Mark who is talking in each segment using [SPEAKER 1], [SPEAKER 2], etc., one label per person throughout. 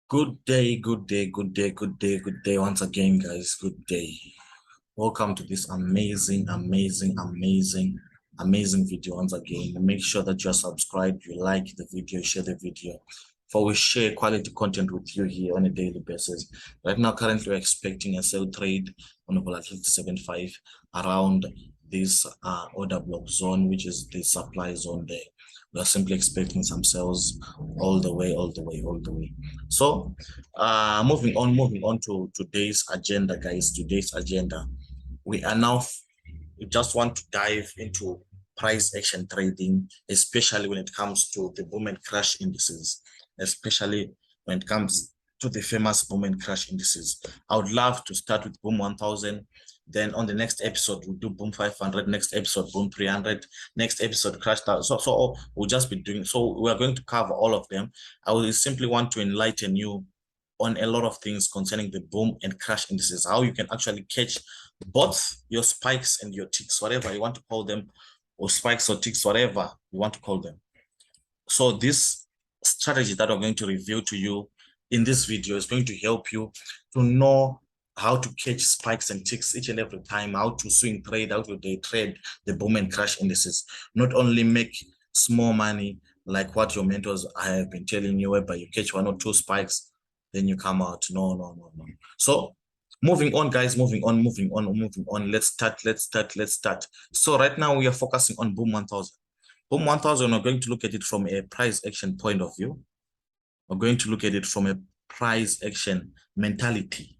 [SPEAKER 1] Good day, good day, good day, good day, good day once again, guys. Good day. Welcome to this amazing video once again. Make sure that you're subscribed, you like the video, share the video. For we share quality content with you here on a daily basis. Right now, currently, we're expecting a sell trade on a volatility 75 around this order block zone, which is the supply zone there. We are simply expecting some sales all the way. So moving on to today's agenda, guys. Today's agenda, we just want to dive into price action trading, especially when it comes to the boom and crash indices, especially when it comes to the famous boom and crash indices. I would love to start with boom 1000. Then on the next episode, we'll do boom 500, next episode, boom 300, next episode, crash down. So we'll just be doing, so we're going to cover all of them. I will simply want to enlighten you on a lot of things concerning the boom and crash indices, how you can actually catch both your spikes and your ticks, whatever you want to call them, or spikes or ticks, whatever you want to call them. So this strategy that I'm going to reveal to you in this video is going to help you to know how to catch spikes and ticks each and every time, how to swing trade, how to day trade the boom and crash indices. Not only make small money like what your mentors have been telling you, whereby you catch one or two spikes, then you come out. No. So moving on, guys, moving on. Let's start. So right now we are focusing on boom 1000. Boom 1000, we're going to look at it from a price action point of view. We're going to look at it from a price action mentality.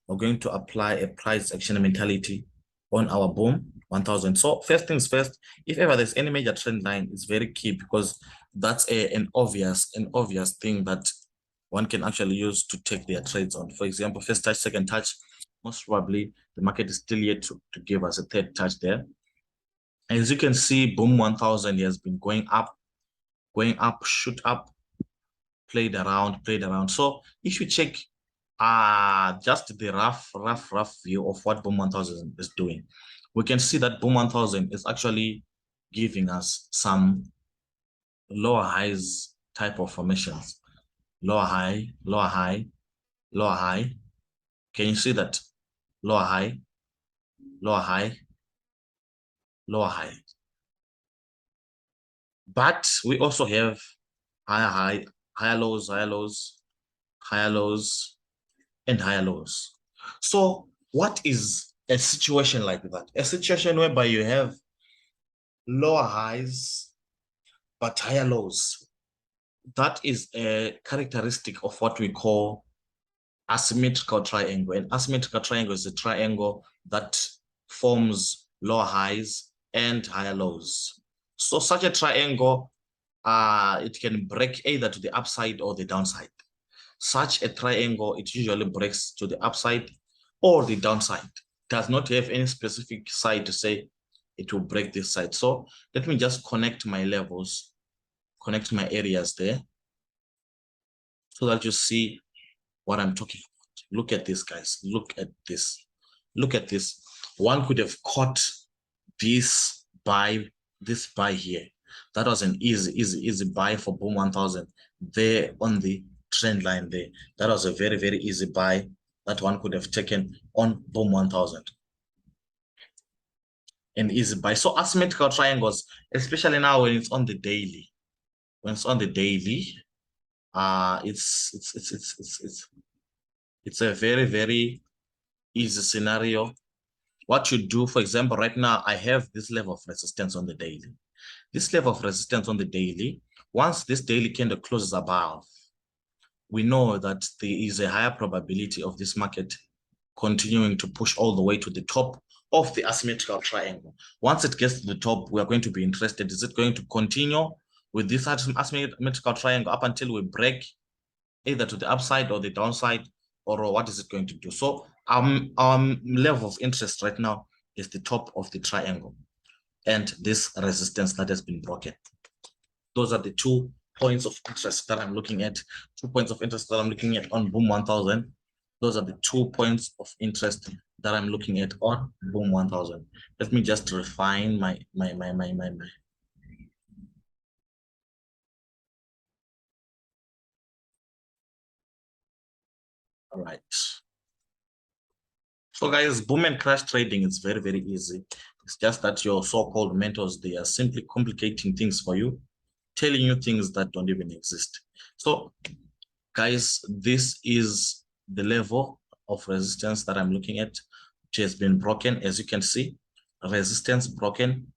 [SPEAKER 1] We're going to apply a price action mentality on our boom 1000. So first things first, if ever there's any major trend line, it's very key because that's an obvious thing that one can actually use to take their trades on. For example, first touch, second touch, most probably the market is still yet to give us a third touch there. As you can see, boom 1000 has been going up, shoot up, played around. So if you check just the rough view of what boom 1000 is doing, we can see that boom 1000 is actually giving us some lower highs type of formations. Lower high. Can you see that? Lower high. But we also have higher lows, and higher lows. So what is a situation like that? A situation whereby you have lower highs but higher lows. That is a characteristic of what we call asymmetrical triangle. An asymmetrical triangle is a triangle that forms lower highs and higher lows. So such a triangle, it can break either to the upside or the downside. Such a triangle, it usually breaks to the upside or the downside. It does not have any specific side to say it will break this side. So let me just connect my levels, connect my areas there, so that you see what I'm talking about. Look at this, guys. Look at this. One could have caught this buy here. That was an easy buy for boom 1000 there on the trend line there. That was a very easy buy that one could have taken on boom 1000. An easy buy. So asymmetrical triangles, especially now when it's on the daily, it's a very easy scenario. What you do, for example, right now I have this level of resistance on the daily. This level of resistance on the daily, once this daily candle closes above, we know that there is a higher probability of this market continuing to push all the way to the top of the asymmetrical triangle. Once it gets to the top, we are going to be interested. Is it going to continue with this asymmetrical triangle up until we break either to the upside or the downside, or what is it going to do? So our level of interest right now is the top of the triangle and this resistance that has been broken. Those are the 2 points of interest that I'm looking at. 2 points of interest that I'm looking at on boom 1000. Those are the 2 points of interest that I'm looking at on boom 1000. Let me just refine my All right. So guys, boom and crash trading is very, very easy. It's just that your so-called mentors, they are simply complicating things for you, telling you things that don't even exist. So guys, this is the level of resistance that I'm looking at, which has been broken. As you can see, resistance broken.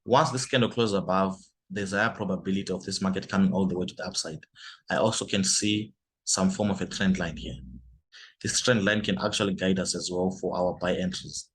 [SPEAKER 1] Once this candle closes above, there's a high probability of this market coming all the way to the upside. I also can see some form of a trend line here. This trend line can actually guide us as well for our buy entries.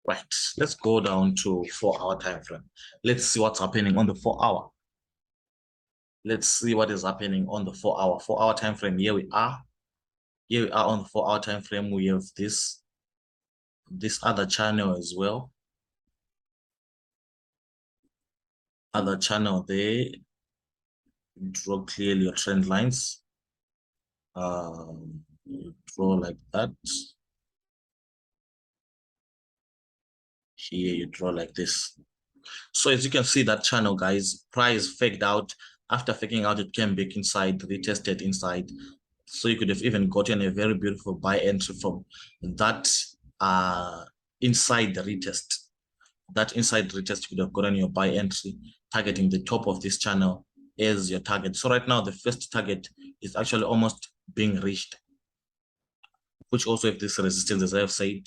[SPEAKER 1] Right, let's go down to 4-hour time frame. Let's see what's happening on the 4-hour. Let's see what is happening on the 4-hour. 4-hour time frame. Here we are. Here we are on the 4-hour time frame. We have this other channel as well. Other channel there. Draw clearly your trend lines. Draw like that. Here you draw like this. So as you can see, that channel, guys, price faked out. After faking out, it came back inside, retested inside. So you could have even gotten a very beautiful buy entry from that inside the retest. That inside retest, you could have gotten your buy entry targeting the top of this channel as your target. So right now, the first target is actually almost being reached, which also, if this resistance, as I have said,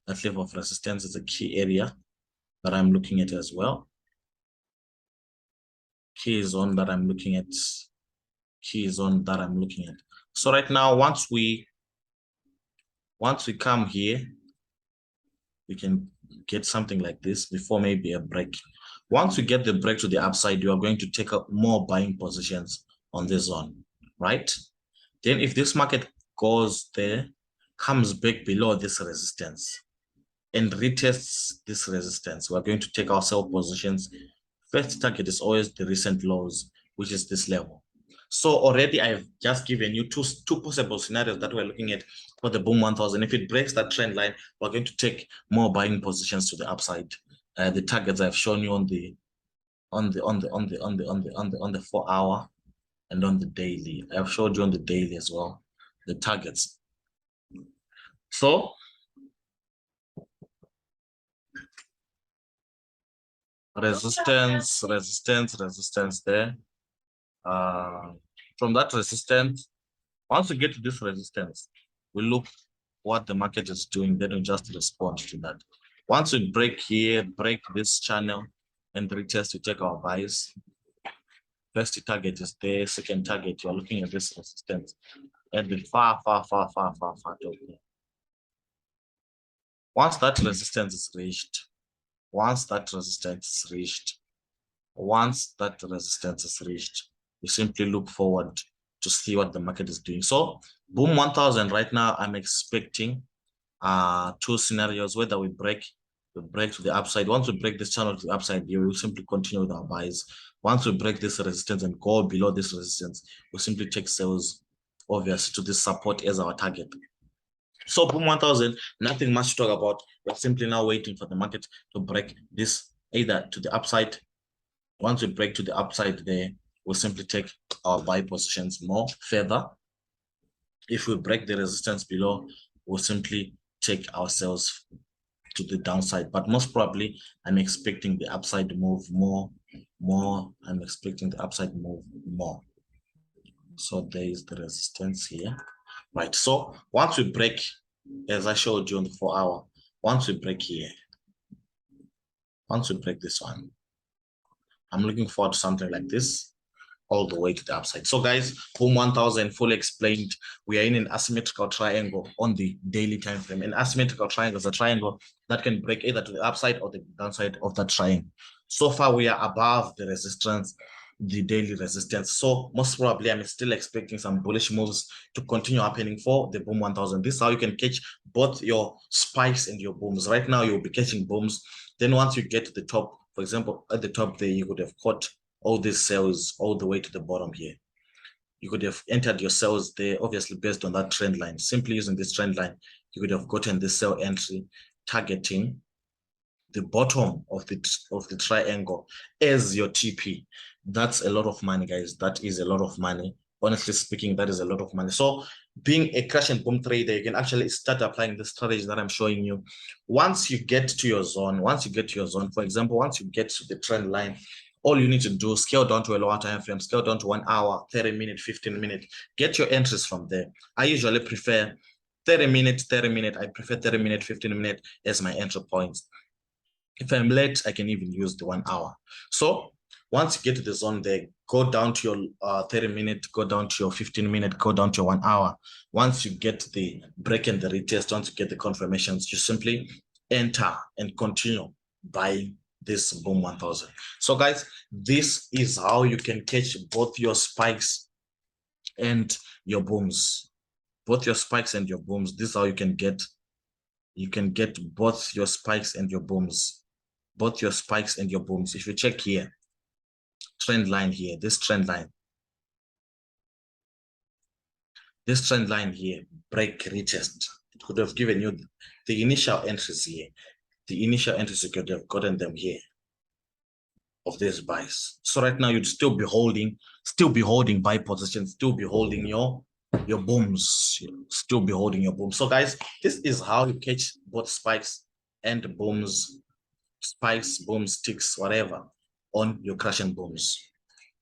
[SPEAKER 1] that level of resistance is a key area that I'm looking at as well. Key zone that I'm looking at. Key zone that I'm looking at. So right now, once we come here, we can get something like this before maybe a break. Once we get the break to the upside, you are going to take up more buying positions on this zone, right? Then if this market goes there, comes back below this resistance and retests this resistance, we're going to take our sell positions. First target is always the recent lows, which is this level. So already I've just given you two possible scenarios that we're looking at for the boom 1000. If it breaks that trend line, we're going to take more buying positions to the upside. The targets I've shown you on the 4-hour and on the daily. I've showed you on the daily as well, the targets. So resistance there. From that resistance, once we get to this resistance, we look what the market is doing, then we just respond to that. Once we break here, break this channel and retest, we take our buys. First target is there, second target, you're looking at this resistance and the far top here. Once that resistance is reached, we simply look forward to see what the market is doing. So boom 1000 right now, I'm expecting two scenarios, whether we break to the upside. Once we break this channel to the upside, we will simply continue with our buys. Once we break this resistance and go below this resistance, we'll simply take sales, obviously, to this support as our target. So boom 1000, nothing much to talk about. We're simply now waiting for the market to break this either to the upside. Once we break to the upside there, we'll simply take our buy positions more further. If we break the resistance below, we'll simply take ourselves to the downside. But most probably, I'm expecting the upside move more. I'm expecting the upside move more. So there is the resistance here. Right. So once we break, as I showed you on the 4-hour, once we break here, once we break this one, I'm looking forward to something like this all the way to the upside. So guys, boom 1000 fully explained. We are in an asymmetrical triangle on the daily time frame. An asymmetrical triangle is a triangle that can break either to the upside or the downside of that triangle. So far, we are above the resistance, the daily resistance. So most probably, I'm still expecting some bullish moves to continue happening for the boom 1000. This is how you can catch both your spikes and your booms. Right now, you'll be catching booms. Then once you get to the top, for example, at the top there, you could have caught all these cells all the way to the bottom here. You could have entered your cells there, obviously based on that trend line. Simply using this trend line, you could have gotten this cell entry targeting the bottom of the triangle as your TP. That's a lot of money, guys. That is a lot of money. Honestly speaking, that is a lot of money. So being a crash and boom trader, you can actually start applying the strategy that I'm showing you. Once you get to your zone, for example, once you get to the trend line, all you need to do, scale down to a lower time frame, scale down to 1 hour, 30 minutes, 15 minutes, get your entries from there. I usually prefer 30 minutes, 30 minutes. I prefer 30 minutes, 15 minutes as my entry points. If I'm late, I can even use the 1 hour. So once you get to the zone there, go down to your 30 minutes, go down to your 15 minutes, go down to your 1 hour. Once you get the break and the retest, once you get the confirmations, you simply enter and continue buying this boom 1000. So guys, this is how you can catch both your spikes and your booms. Both your spikes and your booms. This is how you can get both your spikes and your booms. Both your spikes and your booms. If you check here, trend line here, this trend line here, break retest. It could have given you the initial entries here. The initial entries, you could have gotten them here of these buys. So right now you'd still be holding buy positions, still be holding your booms, still be holding your booms. So guys, this is how you catch both spikes and booms, spikes, booms, ticks, whatever on your crash and booms.